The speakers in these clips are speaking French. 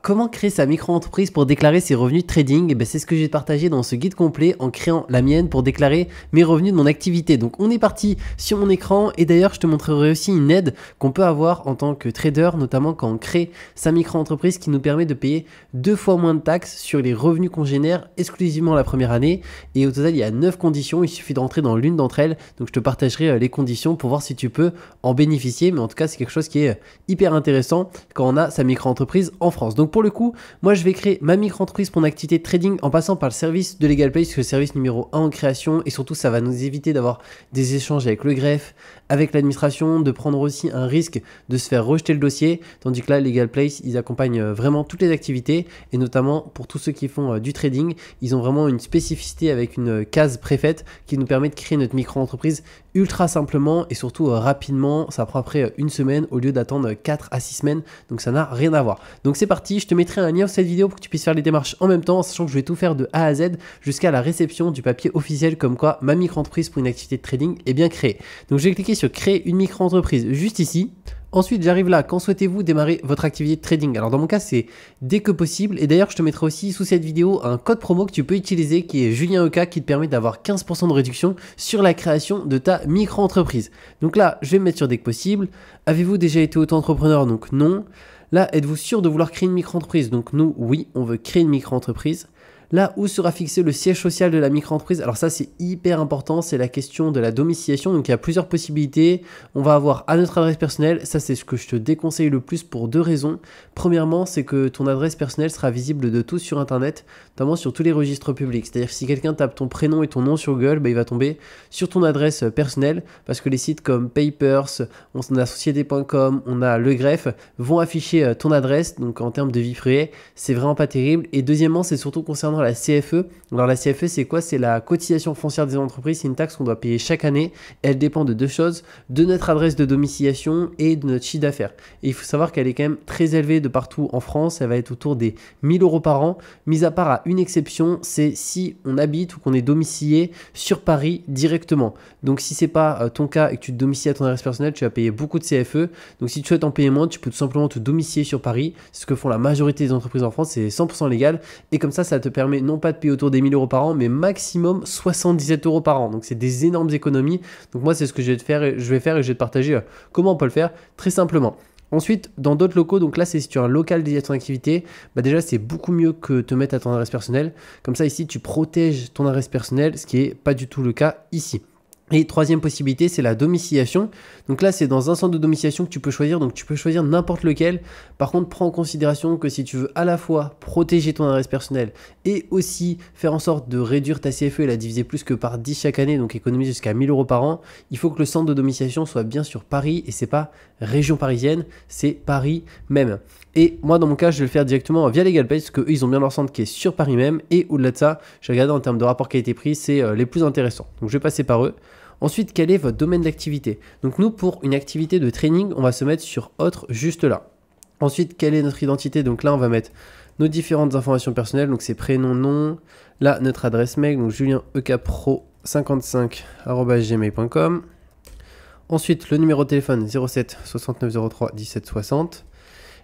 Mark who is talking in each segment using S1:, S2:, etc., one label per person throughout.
S1: comment créer sa micro-entreprise pour déclarer ses revenus de trading? C'est ce que je vais te partager dans ce guide complet en créant la mienne pour déclarer mes revenus de mon activité. Donc on est parti sur mon écran et d'ailleurs je te montrerai aussi une aide qu'on peut avoir en tant que trader, notamment quand on crée sa micro-entreprise qui nous permet de payer 2 fois moins de taxes sur les revenus qu'on génère exclusivement la première année. Et au total il y a 9 conditions, il suffit de rentrer dans l'une d'entre elles. Donc je te partagerai les conditions pour voir si tu peux en bénéficier. Mais en tout cas c'est quelque chose qui est hyper intéressant quand on a sa micro-entreprise en France. Donc pour le coup, moi je vais créer ma micro-entreprise pour une activité de trading en passant par le service de LegalPay, c'est le service numéro 1 en création et surtout ça va nous éviter d'avoir des échanges avec le greffe, avec l'administration, de prendre aussi un risque de se faire rejeter le dossier, tandis que là LegalPlace ils accompagnent vraiment toutes les activités et notamment pour tous ceux qui font du trading, ils ont vraiment une spécificité avec une case préfaite qui nous permet de créer notre micro-entreprise ultra simplement et surtout rapidement. Ça prend après une semaine au lieu d'attendre 4 à 6 semaines, donc ça n'a rien à voir. Donc c'est parti, je te mettrai un lien sur cette vidéo pour que tu puisses faire les démarches en même temps, sachant que je vais tout faire de A à Z jusqu'à la réception du papier officiel comme quoi ma micro-entreprise pour une activité de trading est bien créée. Donc je vais cliquer sur créer une micro-entreprise juste ici. Ensuite, j'arrive là. Quand souhaitez-vous démarrer votre activité de trading? Alors, dans mon cas, c'est dès que possible. Et d'ailleurs, je te mettrai aussi sous cette vidéo un code promo que tu peux utiliser qui est JulienEK qui te permet d'avoir 15% de réduction sur la création de ta micro-entreprise. Donc là, je vais me mettre sur dès que possible. Avez-vous déjà été auto-entrepreneur? Donc non. Là, êtes-vous sûr de vouloir créer une micro-entreprise? Donc nous, oui, on veut créer une micro-entreprise. Là où sera fixé le siège social de la micro-entreprise? Alors ça c'est hyper important, c'est la question de la domiciliation. Donc il y a plusieurs possibilités. On va avoir à notre adresse personnelle, ça c'est ce que je te déconseille le plus pour 2 raisons. Premièrement, c'est que ton adresse personnelle sera visible de tous sur internet, notamment sur tous les registres publics. C'est-à-dire que si quelqu'un tape ton prénom et ton nom sur Google, il va tomber sur ton adresse personnelle parce que les sites comme Papers, on a société.com, on a Le Greffe vont afficher ton adresse. Donc en termes de vie privée, c'est vraiment pas terrible. Et deuxièmement, c'est surtout concernant la CFE. Alors la CFE c'est quoi? C'est la cotisation foncière des entreprises, c'est une taxe qu'on doit payer chaque année. Elle dépend de 2 choses, de notre adresse de domiciliation et de notre chiffre d'affaires. Et il faut savoir qu'elle est quand même très élevée de partout en France, elle va être autour des 1000 € par an, mis à part à une exception, c'est si on habite ou qu'on est domicilié sur Paris directement. Donc si c'est pas ton cas et que tu te domicilies à ton adresse personnelle, tu vas payer beaucoup de CFE. Donc si tu souhaites en payer moins, tu peux tout simplement te domicilier sur Paris. C'est ce que font la majorité des entreprises en France, c'est 100% légal. Et comme ça te permet non pas de payer autour des 1000 € par an, mais maximum 77 € par an. Donc c'est des énormes économies. Donc moi c'est ce que je vais faire et je vais te partager comment on peut le faire très simplement. Ensuite, dans d'autres locaux, donc là c'est si tu as un local dédié à ton activité, déjà c'est beaucoup mieux que te mettre à ton adresse personnelle. Comme ça ici tu protèges ton adresse personnelle, ce qui n'est pas du tout le cas ici. Et troisième possibilité, c'est la domiciliation. Donc là, c'est dans un centre de domiciliation que tu peux choisir. Donc tu peux choisir n'importe lequel. Par contre, prends en considération que si tu veux à la fois protéger ton adresse personnelle et aussi faire en sorte de réduire ta CFE et la diviser plus que par 10 chaque année, donc économiser jusqu'à 1000 € par an, il faut que le centre de domiciliation soit bien sur Paris et c'est pas région parisienne, c'est Paris même. Et moi, dans mon cas, je vais le faire directement via LegalPay parce qu'eux, ils ont bien leur centre qui est sur Paris même. Et au-delà de ça, j'ai regardé en termes de rapport qualité-prix, c'est les plus intéressants. Donc je vais passer par eux. Ensuite, quel est votre domaine d'activité? Donc nous, pour une activité de training, on va se mettre sur autre juste là. Ensuite, quelle est notre identité? Donc là, on va mettre nos différentes informations personnelles. Donc c'est prénom, nom. Là, notre adresse mail, donc julienekpro55@gmail.com. Ensuite, le numéro de téléphone 07 69 03 17 60.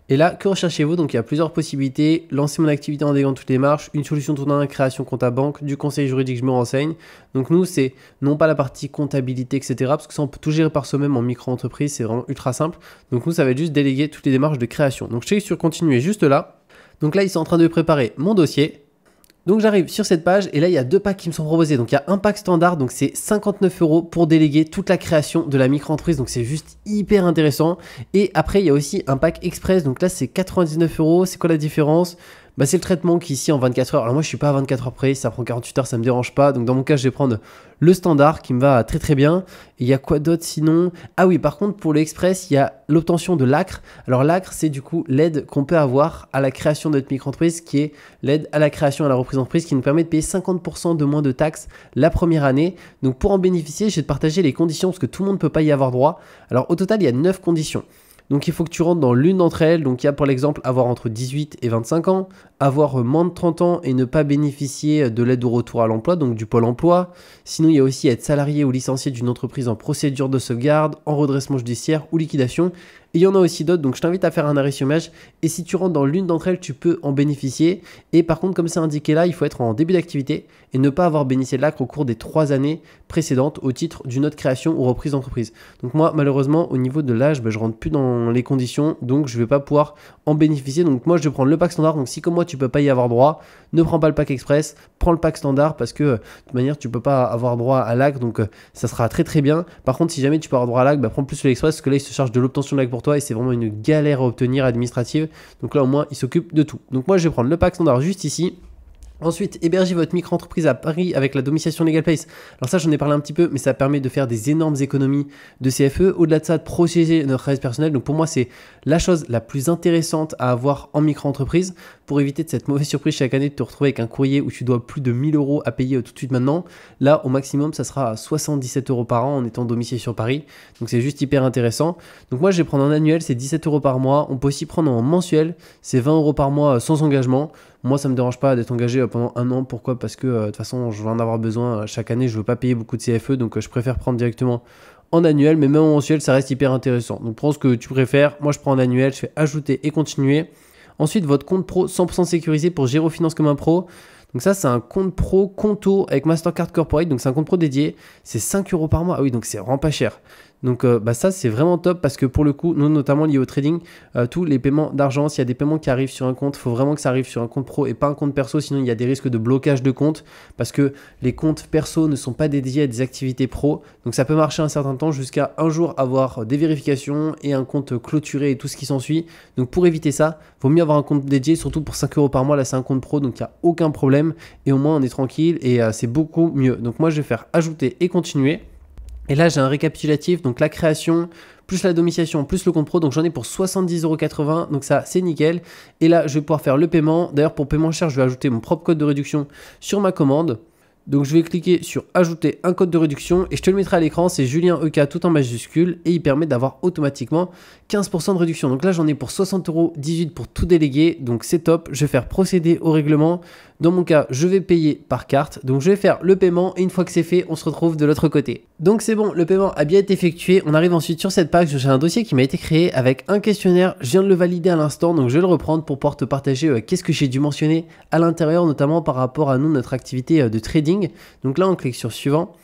S1: Et là, que recherchez-vous? Donc il y a plusieurs possibilités. Lancer mon activité en déléguant toutes les démarches, une solution tournant à création compte à banque, du conseil juridique, je me renseigne. Donc nous, c'est non pas la partie comptabilité, etc. Parce que ça, on peut tout gérer par soi-même en micro-entreprise, c'est vraiment ultra simple. Donc nous, ça va être juste déléguer toutes les démarches de création. Donc je clique sur continuer juste là. Donc là, ils sont en train de préparer mon dossier. Donc j'arrive sur cette page et là il y a 2 packs qui me sont proposés. Donc il y a un pack standard, donc c'est 59 € pour déléguer toute la création de la micro-entreprise. Donc c'est juste hyper intéressant. Et après il y a aussi un pack express, donc là c'est 99 €. C'est quoi la différence? C'est le traitement qui ici en 24 heures. Alors moi je suis pas à 24 heures près, ça prend 48 heures, ça me dérange pas. Donc dans mon cas je vais prendre le standard qui me va très très bien. Et il y a quoi d'autre sinon? Ah oui, par contre pour le express il y a l'obtention de l'ACRE. Alors l'ACRE c'est du coup l'aide qu'on peut avoir à la création de notre micro-entreprise, qui est l'aide à la création et à la reprise d'entreprise, qui nous permet de payer 50% de moins de taxes la première année. Donc pour en bénéficier, je vais te partager les conditions parce que tout le monde ne peut pas y avoir droit. Alors au total il y a 9 conditions. Donc il faut que tu rentres dans l'une d'entre elles. Donc il y a pour l'exemple avoir entre 18 et 25 ans, avoir moins de 30 ans et ne pas bénéficier de l'aide au retour à l'emploi, donc du pôle emploi. Sinon il y a aussi être salarié ou licencié d'une entreprise en procédure de sauvegarde, en redressement judiciaire ou liquidation. Et il y en a aussi d'autres, donc je t'invite à faire un arrêt sur image. Et si tu rentres dans l'une d'entre elles, tu peux en bénéficier. Et par contre, comme c'est indiqué là, il faut être en début d'activité et ne pas avoir bénéficié de l'ACRE au cours des 3 années précédentes au titre d'une autre création ou reprise d'entreprise. Donc moi, malheureusement, au niveau de l'âge, je rentre plus dans les conditions, donc je ne vais pas pouvoir en bénéficier. Donc moi, je vais prendre le pack standard. Donc si comme moi, tu ne peux pas y avoir droit, ne prends pas le pack express, prends le pack standard parce que de toute manière, tu ne peux pas avoir droit à l'ACRE. Donc ça sera très très bien. Par contre, si jamais tu peux avoir droit à l'ACRE, prends plus l'express parce que là, il se charge de l'obtention de l'ACRE pour toi et c'est vraiment une galère à obtenir administrative. Donc là, au moins, il s'occupe de tout. Donc moi, je vais prendre le pack standard juste ici. Ensuite, héberger votre micro-entreprise à Paris avec la domiciliation LegalPlace. Alors ça, j'en ai parlé un petit peu, mais ça permet de faire des énormes économies de CFE. Au-delà de ça, de protéger notre adresse personnelle. Donc pour moi, c'est la chose la plus intéressante à avoir en micro-entreprise pour éviter de cette mauvaise surprise chaque année de te retrouver avec un courrier où tu dois plus de 1000 € à payer tout de suite maintenant. Là, au maximum, ça sera à 77 € par an en étant domicilié sur Paris. Donc c'est juste hyper intéressant. Donc moi, je vais prendre en annuel, c'est 17 € par mois. On peut aussi prendre en mensuel, c'est 20 € par mois sans engagement. Moi, ça ne me dérange pas d'être engagé pendant un an. Pourquoi? Parce que de toute façon, je vais en avoir besoin chaque année. Je ne veux pas payer beaucoup de CFE, donc je préfère prendre directement en annuel. Mais même en mensuel, ça reste hyper intéressant. Donc prends ce que tu préfères. Moi, je prends en annuel. Je fais ajouter et continuer. Ensuite, votre compte pro 100% sécurisé pour gérer vos finances comme un pro. Donc ça, c'est un compte pro Conto avec Mastercard Corporate. Donc c'est un compte pro dédié. C'est 5 € par mois. Ah oui, donc c'est vraiment pas cher. Donc ça, c'est vraiment top parce que pour le coup, nous, notamment liés au trading, tous les paiements d'argent, s'il y a des paiements qui arrivent sur un compte, il faut vraiment que ça arrive sur un compte pro et pas un compte perso. Sinon, il y a des risques de blocage de compte parce que les comptes perso ne sont pas dédiés à des activités pro. Donc ça peut marcher un certain temps jusqu'à un jour avoir des vérifications et un compte clôturé et tout ce qui s'ensuit. Donc pour éviter ça, il vaut mieux avoir un compte dédié, surtout pour 5 € par mois. Là, c'est un compte pro, donc il n'y a aucun problème. Et au moins, on est tranquille et c'est beaucoup mieux. Donc moi, je vais faire ajouter et continuer. Et là, j'ai un récapitulatif, donc la création, plus la domiciliation, plus le compte pro. Donc j'en ai pour 70,80 €. Donc ça, c'est nickel. Et là, je vais pouvoir faire le paiement. D'ailleurs, pour paiement cher, je vais ajouter mon propre code de réduction sur ma commande. Donc je vais cliquer sur ajouter un code de réduction et je te le mettrai à l'écran, c'est Julien EK tout en majuscule et il permet d'avoir automatiquement 15% de réduction. Donc là j'en ai pour 60,18 € pour tout déléguer, donc c'est top. Je vais faire procéder au règlement. Dans mon cas, je vais payer par carte. Donc je vais faire le paiement et une fois que c'est fait, on se retrouve de l'autre côté. Donc c'est bon, le paiement a bien été effectué. On arrive ensuite sur cette page. J'ai un dossier qui m'a été créé avec un questionnaire. Je viens de le valider à l'instant, donc je vais le reprendre pour pouvoir te partager qu'est-ce que j'ai dû mentionner à l'intérieur, notamment par rapport à nous, notre activité de trading. Donc là, on clique sur suivant.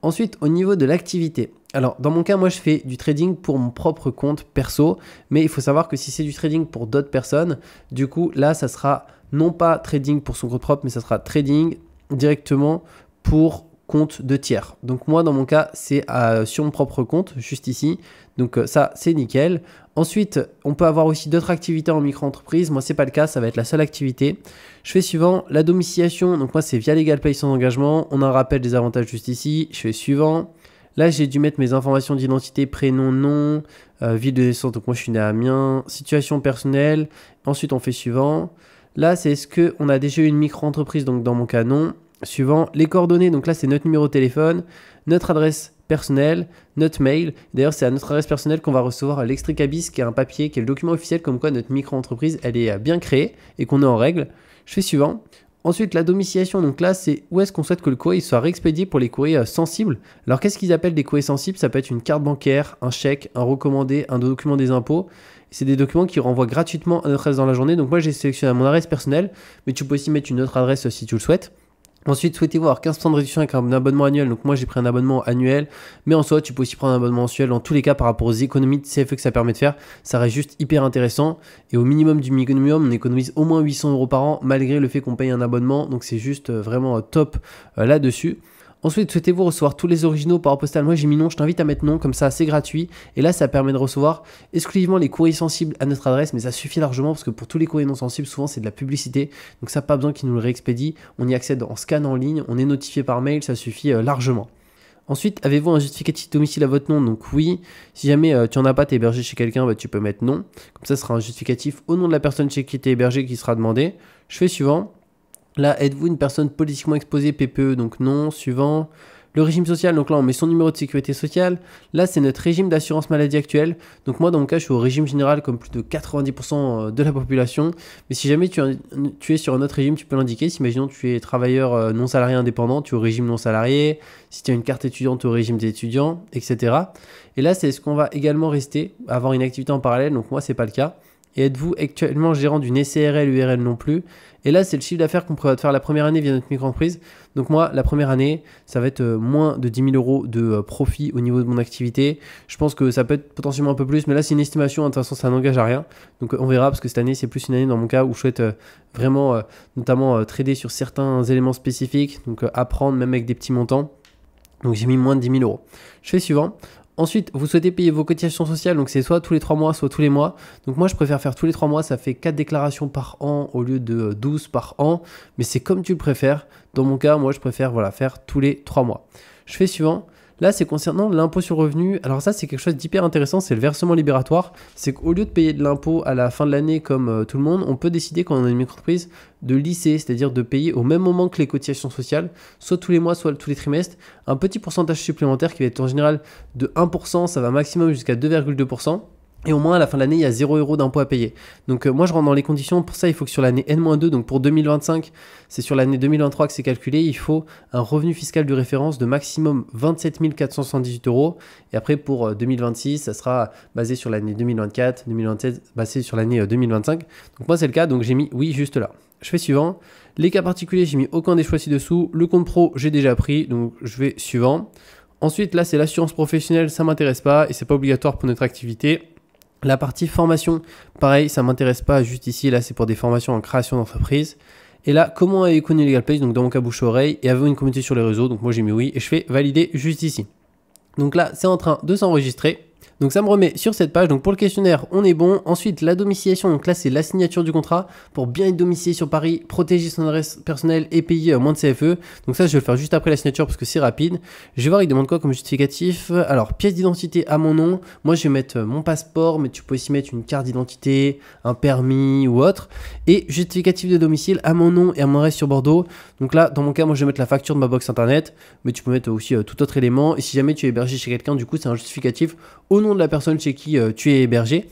S1: Ensuite, au niveau de l'activité. Alors, dans mon cas, moi, je fais du trading pour mon propre compte perso, mais il faut savoir que si c'est du trading pour d'autres personnes, du coup, là, ça sera non pas trading pour son compte propre, mais ça sera trading directement pour compte de tiers. Donc moi, dans mon cas, c'est sur mon propre compte, juste ici. Donc ça, c'est nickel. Ensuite, on peut avoir aussi d'autres activités en micro-entreprise. Moi, c'est pas le cas, ça va être la seule activité. Je fais suivant, la domiciliation. Donc moi, c'est via LegalPay sans engagement. On a un rappel des avantages juste ici. Je fais suivant. Là, j'ai dû mettre mes informations d'identité, prénom, nom, ville de naissance. Donc moi, je suis né à Amiens. Situation personnelle. Ensuite, on fait suivant. Là, c'est est-ce qu'on a déjà eu une micro-entreprise? Donc dans mon cas, non. Suivant, les coordonnées. Donc là, c'est notre numéro de téléphone, notre adresse personnelle, notre mail. D'ailleurs, c'est à notre adresse personnelle qu'on va recevoir l'extrait Cabis, qui est un papier, qui est le document officiel comme quoi notre micro-entreprise, elle est bien créée et qu'on est en règle. Je fais suivant. Ensuite, la domiciliation, donc là, c'est où est-ce qu'on souhaite que le courrier soit réexpédié pour les courriers sensibles. Alors, qu'est-ce qu'ils appellent des courriers sensibles? Ça peut être une carte bancaire, un chèque, un recommandé, un document des impôts. C'est des documents qui renvoient gratuitement à notre adresse dans la journée. Donc moi, j'ai sélectionné mon adresse personnelle, mais tu peux aussi mettre une autre adresse si tu le souhaites. Ensuite, souhaitez-vous avoir 15% de réduction avec un abonnement annuel? Donc moi, j'ai pris un abonnement annuel, mais en soi, tu peux aussi prendre un abonnement mensuel. Dans tous les cas, par rapport aux économies de CFE que ça permet de faire, ça reste juste hyper intéressant. Et au minimum du minimum, on économise au moins 800 € par an, malgré le fait qu'on paye un abonnement. Donc c'est juste vraiment top là-dessus. Ensuite, souhaitez-vous recevoir tous les originaux par postal? Moi, j'ai mis non, je t'invite à mettre non, comme ça, c'est gratuit. Et là, ça permet de recevoir exclusivement les courriers sensibles à notre adresse, mais ça suffit largement parce que pour tous les courriers non sensibles, souvent, c'est de la publicité. Donc ça, pas besoin qu'ils nous le réexpédient. On y accède en scan en ligne, on est notifié par mail, ça suffit largement. Ensuite, avez-vous un justificatif de domicile à votre nom? Donc oui. Si jamais tu n'en as pas, tu es hébergé chez quelqu'un, tu peux mettre non. Comme ça, ce sera un justificatif au nom de la personne chez qui tu es hébergé qui sera demandé. Je fais suivant. Là, êtes-vous une personne politiquement exposée, PPE? Donc non. Suivant. Le régime social, donc là on met son numéro de sécurité sociale. Là c'est notre régime d'assurance maladie actuel. Donc moi dans mon cas je suis au régime général comme plus de 90% de la population. Mais si jamais tu es sur un autre régime, tu peux l'indiquer. Si imaginons tu es travailleur non salarié indépendant, tu es au régime non salarié. Si tu as une carte étudiante, tu es au régime des étudiants, etc. Et là c'est ce qu'on va également rester, avoir une activité en parallèle. Donc moi c'est pas le cas. Et êtes-vous actuellement gérant d'une SARL, URL non plus? Et là, c'est le chiffre d'affaires qu'on prévoit de faire la première année via notre micro-entreprise. Donc moi, la première année, ça va être moins de 10 000 euros de profit au niveau de mon activité. Je pense que ça peut être potentiellement un peu plus, mais là, c'est une estimation. De toute façon, ça n'engage à rien. Donc on verra, parce que cette année, c'est plus une année dans mon cas où je souhaite vraiment, notamment, trader sur certains éléments spécifiques. Donc apprendre même avec des petits montants. Donc j'ai mis moins de 10 000 euros. Je fais suivant. Ensuite, vous souhaitez payer vos cotisations sociales, donc c'est soit tous les 3 mois, soit tous les mois. Donc moi, je préfère faire tous les 3 mois, ça fait 4 déclarations par an au lieu de 12 par an. Mais c'est comme tu le préfères. Dans mon cas, moi, je préfère faire tous les 3 mois. Je fais suivant. Là, c'est concernant l'impôt sur le revenu. Alors ça, c'est quelque chose d'hyper intéressant, c'est le versement libératoire. C'est qu'au lieu de payer de l'impôt à la fin de l'année comme tout le monde, on peut décider quand on a une micro-entreprise de lisser, c'est-à-dire de payer au même moment que les cotisations sociales, soit tous les mois, soit tous les trimestres, un petit pourcentage supplémentaire qui va être en général de 1%, ça va maximum jusqu'à 2,2%. Et au moins à la fin de l'année, il y a 0 € d'impôt à payer. Donc moi je rentre dans les conditions, pour ça il faut que sur l'année N-2, donc pour 2025, c'est sur l'année 2023 que c'est calculé, il faut un revenu fiscal de référence de maximum 27 478 €. Et après pour 2026, ça sera basé sur l'année 2024, 2027, basé sur l'année 2025. Donc moi c'est le cas, donc j'ai mis oui juste là. Je fais suivant. Les cas particuliers, j'ai mis aucun des choix ci-dessous. Le compte pro, j'ai déjà pris, donc je vais suivant. Ensuite là c'est l'assurance professionnelle, ça m'intéresse pas et c'est pas obligatoire pour notre activité. La partie formation, pareil, ça m'intéresse pas juste ici. Là, c'est pour des formations en création d'entreprise. Et là, comment avez-vous connu Legal Place? Donc, dans mon cas, bouche à oreille. Et avez-vous une communauté sur les réseaux? Donc, moi, j'ai mis oui. Et je fais valider juste ici. Donc là, c'est en train de s'enregistrer. Donc ça me remet sur cette page. Donc pour le questionnaire, on est bon. Ensuite, la domiciliation. Donc là, c'est la signature du contrat pour bien être domicilié sur Paris, protéger son adresse personnelle et payer moins de CFE. Donc ça, je vais le faire juste après la signature parce que c'est rapide. Je vais voir, il demande quoi comme justificatif. Alors, pièce d'identité à mon nom. Moi, je vais mettre mon passeport, mais tu peux aussi mettre une carte d'identité, un permis ou autre. Et justificatif de domicile à mon nom et à mon adresse sur Bordeaux. Donc là, dans mon cas, moi, je vais mettre la facture de ma box internet, mais tu peux mettre aussi tout autre élément. Et si jamais tu es hébergé chez quelqu'un, du coup, c'est un justificatif au nom de la personne chez qui tu es hébergé.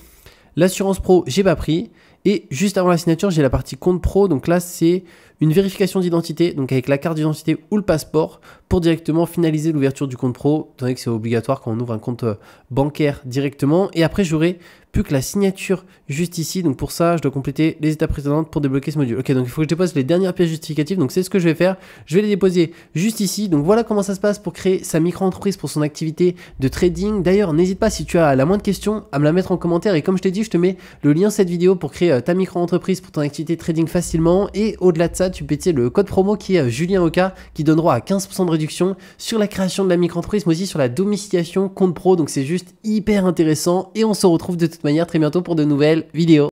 S1: L'assurance pro, j'ai pas pris. Et juste avant la signature, j'ai la partie compte pro. Donc là, c'est une vérification d'identité, donc avec la carte d'identité ou le passeport, pour directement finaliser l'ouverture du compte pro, étant donné que c'est obligatoire quand on ouvre un compte bancaire directement. Et après, j'aurai plus que la signature juste ici. Donc pour ça, je dois compléter les étapes précédentes pour débloquer ce module. Ok, donc il faut que je dépose les dernières pièces justificatives. Donc c'est ce que je vais faire. Je vais les déposer juste ici. Donc voilà comment ça se passe pour créer sa micro-entreprise pour son activité de trading. D'ailleurs, n'hésite pas si tu as la moindre question à me la mettre en commentaire. Et comme je t'ai dit, je te mets le lien de cette vidéo pour créer ta micro-entreprise pour ton activité de trading facilement. Et au-delà de ça, tu peux utiliser le code promo qui est Julien Oka qui donne droit à 15% de réduction sur la création de la micro-entreprise, mais aussi sur la domiciliation compte pro. Donc c'est juste hyper intéressant et on se retrouve de toute manière très bientôt pour de nouvelles vidéos.